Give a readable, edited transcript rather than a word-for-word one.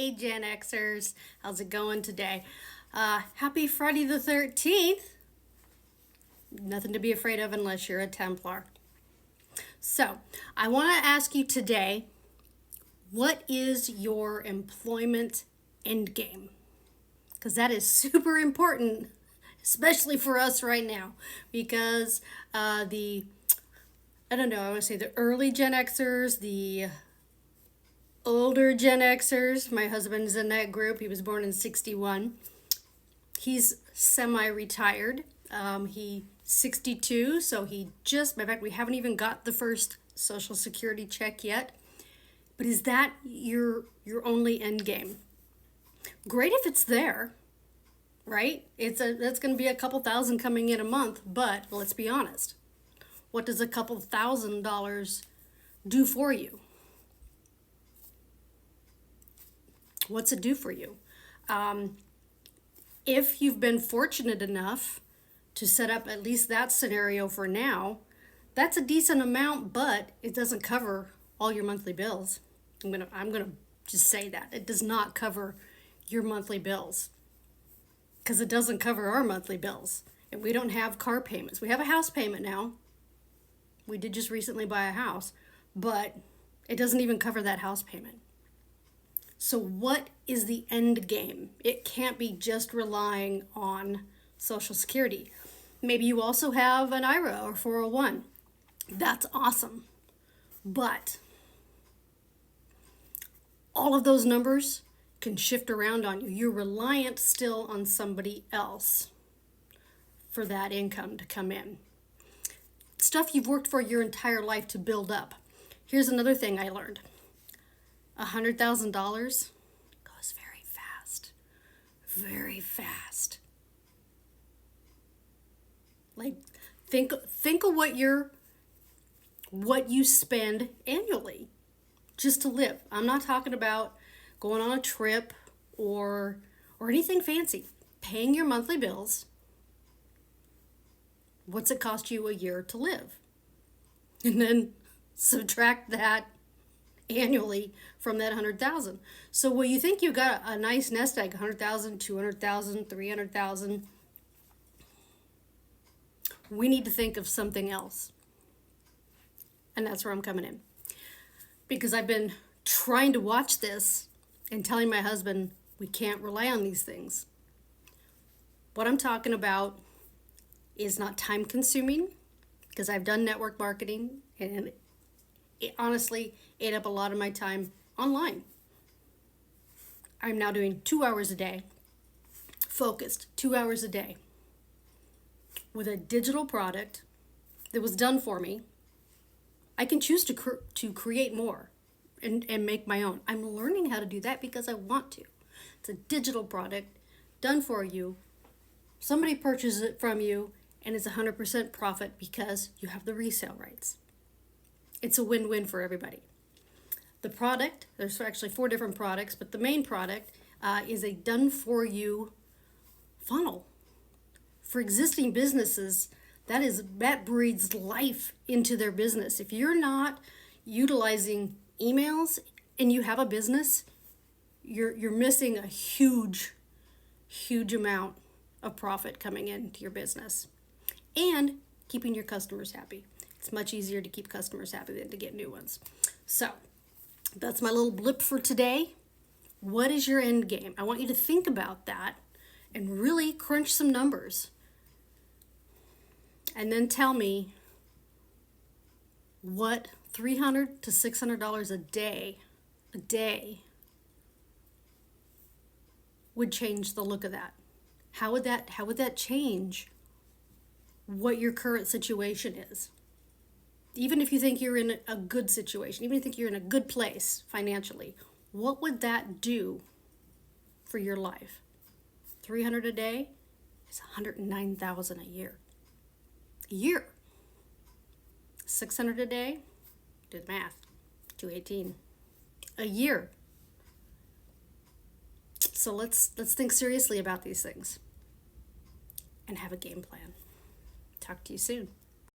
Hey Gen Xers, how's it going today? Happy Friday the 13th. Nothing to be afraid of unless you're a Templar. So, I want to ask you today, what is your employment end game? Because that is super important, especially for us right now, because I want to say the early Gen Xers, the older Gen Xers, my husband's in that group. He was born in 61. He's semi-retired. He's 62, so in fact, we haven't even got the first Social Security check yet. But is that your only end game? Great if it's there, right? That's going to be a couple thousand coming in a month, but let's be honest. What does a couple $1,000 do for you? What's it do for you? If you've been fortunate enough to set up at least that scenario for now, that's a decent amount, but it doesn't cover all your monthly bills. I'm gonna just say that it does not cover your monthly bills, because it doesn't cover our monthly bills, and we don't have car payments. We have a house payment now. We did just recently buy a house, but it doesn't even cover that house payment. So what is the end game? It can't be just relying on Social Security. Maybe you also have an IRA or 401. That's awesome. But all of those numbers can shift around on you. You're reliant still on somebody else for that income to come in. Stuff you've worked for your entire life to build up. Here's another thing I learned. $100,000 goes very fast. Very fast. Like, think of what you spend annually just to live. I'm not talking about going on a trip or anything fancy. Paying your monthly bills. What's it cost you a year to live? And then subtract that annually from that 100,000. So when you think you got a nice nest egg, 100,000, 200,000, 300,000, we need to think of something else. And that's where I'm coming in. Because I've been trying to watch this and telling my husband we can't rely on these things. What I'm talking about is not time consuming, because I've done network marketing and it honestly ate up a lot of my time online. I'm now doing 2 hours a day, focused 2 hours a day with a digital product that was done for me. I can choose to create more and make my own. I'm learning how to do that because I want to. It's a digital product done for you. Somebody purchases it from you and it's 100% profit because you have the resale rights. It's a win-win for everybody. The product, there's actually 4 different products, but the main product is a done-for-you funnel. For existing businesses, that breathes life into their business. If you're not utilizing emails and you have a business, you're missing a huge amount of profit coming into your business and keeping your customers happy. It's much easier to keep customers happy than to get new ones. So that's my little blip for today. What is your end game? I want you to think about that and really crunch some numbers. And then tell me what $300 to $600 a day would change the look of that. How would that change what your current situation is? Even if you think you're in a good situation, even if you think you're in a good place financially, what would that do for your life? $300 a day is $109,000 a year. A year. $600 a day, do the math, $218 a year. So let's think seriously about these things and have a game plan. Talk to you soon.